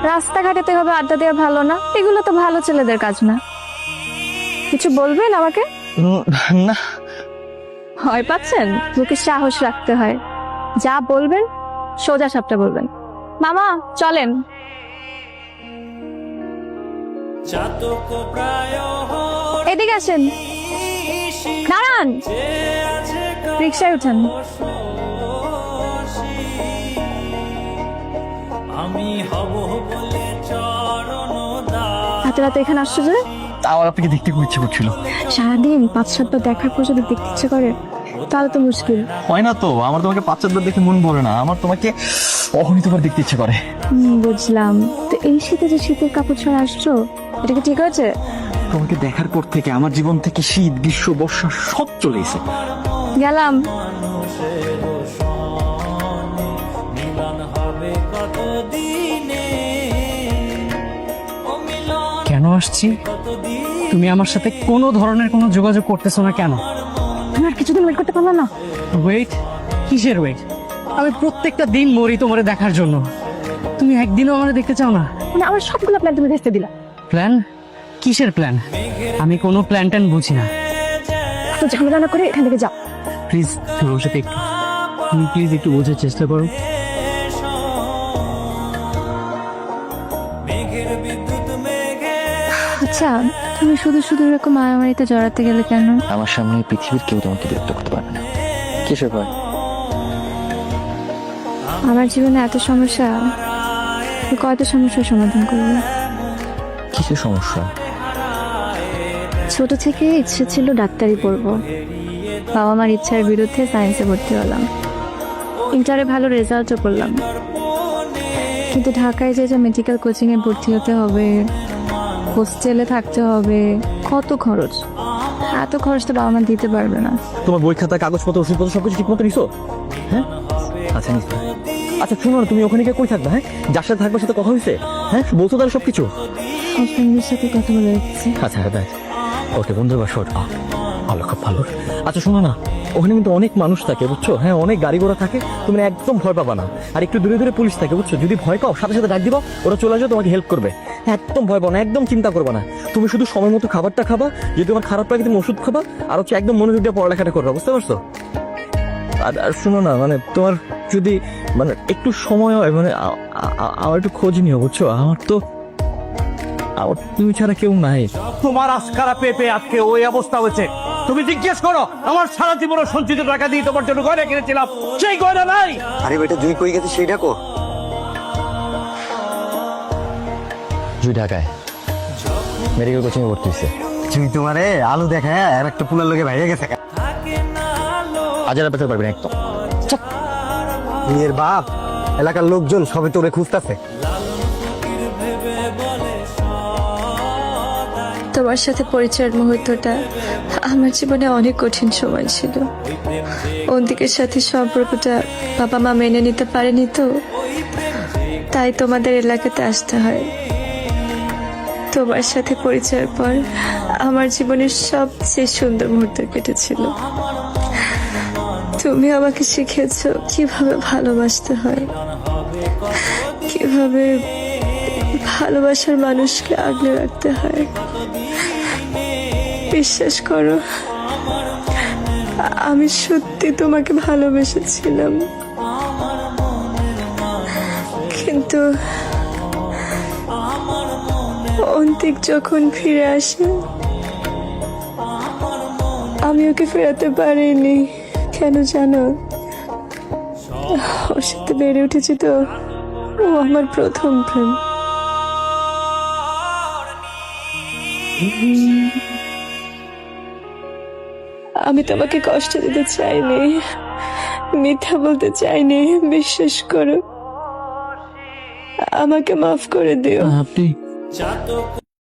রাস্তাঘাটে তো এভাবে আড্ডা দেওয়া ভালো না, এগুলো তো ভালো ছেলেদের কাজ না। কিছু বলবেন আমাকে? না। ভয় পাচ্ছেন? মুখে সাহস রাখতে হয়। যা বলবেন সোজা সাপটা বলবেন। মামা চলেন। এদিকে আসেন, দাঁড়ান, রিক্সায় উঠেন। হাতে রাতে এখানে আসছো যে? আমার আপনাকে দেখতে খুব ইচ্ছে করছিল। সারাদিন 5-7বার দেখার পর যদি দেখতে ইচ্ছে করে তাহলে তো মুশকিল। হয় না তো, আমার তোমাকে 5-7 বার দেখে মন ভরে না, আমার তোমাকে অগণিতবার দেখতে ইচ্ছে করে। বুঝলাম। তো এই শীতে যে শীতের কাপড় ছাড়া আসছো, এটা কি ঠিক আছে? তোমাকে দেখার পর থেকে আমার জীবন থেকে শীত, গ্রীষ্ম, বর্ষা সব চলে এসে গেলাম। কেন আসছি? তুমি আমার সাথে কোনো ধরনের কোনো যোগাযোগ করতেছো না কেন? তুমি আর কিছুদিন ওয়েট করতে পারলো না? ওয়েট? কিসের ওয়েট? আমি প্রত্যেকটা দিন মরি তোমারে দেখার জন্য, তুমি একদিনও আমারে দেখতে চাও না। মানে আমার সবগুলো প্ল্যান তুমি দেখতে দিলা। প্ল্যান? কিসের প্ল্যান? আমি কোনো প্ল্যান ট্যান বুঝি না। তো ঝামেলা না করে এখান থেকে যাও প্লিজ, তুমি ওর সাথে তুমি প্লিজ একটু বোঝার চেষ্টা করো। আচ্ছা, তুমি শুধু শুধু এরকম মারামারিতে জড়াতে গেলে কেন? আমার সামনে পৃথিবীর কেউ তোমাকে বিরক্ত করতে পারবে না। কিসের ভয়? আমার জীবনে এত সমস্যা, কয়টা সমস্যার সমাধান করবে? কিসের সমস্যা? ছোট থেকে ইচ্ছে ছিল ডাক্তারি পড়বো, বাবা মার ইচ্ছার বিরুদ্ধে সায়েন্সে ভর্তি হলাম। ইন্টারে ভালো রেজাল্টও করলাম, কিন্তু ঢাকায় যে মেডিকেল কোচিং এ ভর্তি হতে হবে, হোস্টেলে থাকতে হবে, কত খরচ। এত খরচ তো বাবা মা দিতে পারবে না। তোমার বই খাতা, কাগজপত্র, ওষুধপত্র সবকিছু ঠিক মতো নিছো? হ্যাঁ, আচ্ছা নিছো। আচ্ছা শুনো না, তুমি ওখানে গিয়ে কই থাকবে? হ্যাঁ, যার সাথে থাকবে সাথে কথা হয়েছে? হ্যাঁ, বলছো তার সবকিছু? হাজবেন্ডের সাথে কথা বলে যাচ্ছি। আচ্ছা দেখ, ওকে বন্ধুর বাসা ওটা ভালো, খুব ভালো। আচ্ছা শোনো না, ওখানে কিন্তু অনেক মানুষ থাকে বুঝছো, হ্যাঁ অনেক গাড়ি ঘোড়া থাকে, তুমি একদম ভয় পাবা না। আর একটু দূরে দূরে পুলিশ থাকে বুঝছো, যদি ভয় পাও সাথে সাথে ডাক দিবা, ওরা চলে আসবে তোমাকে হেল্প করবে। একদম ভয় পাও না, একদম চিন্তা করবে না। তুমি শুধু সময় মতো খাবারটা খাবা, যদি তোমার খারাপ লাগে তুমি ওষুধ খাবা, আর হচ্ছে একদম মনোযোগ দিয়ে পড়ালেখাটা করবা, বুঝতে পারছো? আর শোনো না, মানে তোমার যদি মানে একটু সময় হয়, মানে আমার একটু খোঁজ নিও বুঝছো, আমার তুমি ছাড়া কেউ নাই। তোমার আস্কারা পেপে আজকে ওই অবস্থা হয়েছে। তুমি জিজ্ঞেস করো, আমার সারা জীবন সঞ্চিত টাকা দিয়ে তোমার জন্য গয়না কিনেছিলাম, সেই গয়না নাই। আরে বেটা জুই কই গেছে সেইটা কো। জুই ঢাকায় মেডিকেল কোচিং এ ভর্তি হয়েছে। জুই তোমারে আলু দেখায় আর একটা পুলার লোকে ভাইয়া গেছে। হাজার পেতে পারবেন একদম। মেয়ের বাপ, এলাকার লোকজন সবে তোরে খুঁজতেছে। তোমার সাথে পরিচয়ের মুহূর্তটা আমার জীবনে অনেক কঠিন সময় ছিল। অন্তিকের সাথে সম্পর্কটা বাবা মা মেনে নিতে পারেনি, তো তাই তোমাদের এলাকাতে আসতে হয়। তোমার সাথে পরিচয়ের পর আমার জীবনের সবচেয়ে সুন্দর মুহূর্ত কেটেছিল। তুমি আমাকে শিখিয়েছো কিভাবে ভালোবাসতে হয়, কিভাবে ভালোবাসার মানুষকে আগলে রাখতে হয়। বিশ্বাস করো, আমি সত্যি তোমাকে ভালোবেসেছিলাম, কিন্তু অন্তিক যখন ফিরে আসে আমি ওকে ফেরাতে পারিনি। কেন জানো? ওর সাথে বেড়ে উঠেছি তো, ও আমার প্রথম প্রেম। আমি তোমাকে কষ্ট দিতে চাইনি, মিথ্যা বলতে চাইনি। বিশ্বাস করো, আমাকে মাফ করে দিও। আপনি